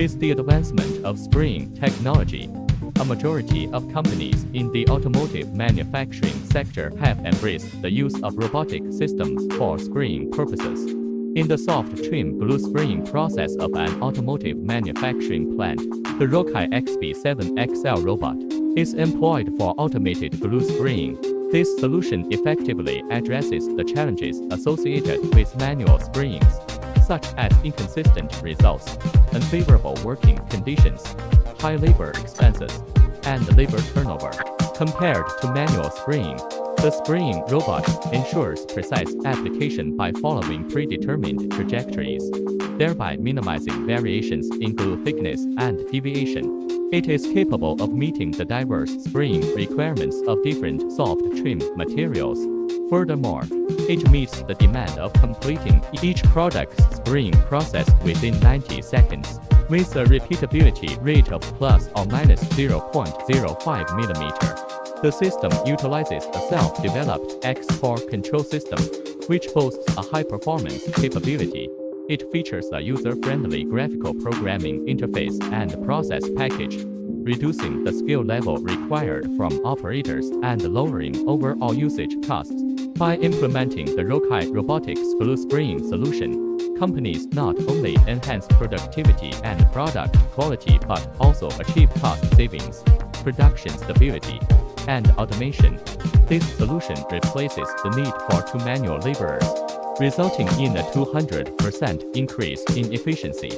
With the advancement of spring technology, a majority of companies in the automotive manufacturing sector have embraced the use of robotic systems for spraying purposes. In the soft trim glue spraying process of an automotive manufacturing plant, the ROKAE XB7XL robot is employed for automated glue spraying. This solution effectively addresses the challenges associated with manual sprayings, such as inconsistent results, unfavorable working conditions, high labor expenses, and labor turnover. Compared to manual spraying, the spraying robot ensures precise application by following predetermined trajectories, thereby minimizing variations in glue thickness and deviation. It is capable of meeting the diverse spraying requirements of different soft trim materials. Furthermore, it meets the demand of completing each product's spraying process within 90 seconds, with a repeatability rate of plus or minus 0.05 mm. The system utilizes a self-developed xCore control system, which boasts a high-performance capability. It features a user-friendly graphical programming interface and process package, reducing the skill level required from operators and lowering overall usage costs. By implementing the ROKAE Robotics glue spraying solution, companies not only enhance productivity and product quality but also achieve cost savings, production stability, and automation. This solution replaces the need for two manual laborers, resulting in a 200% increase in efficiency.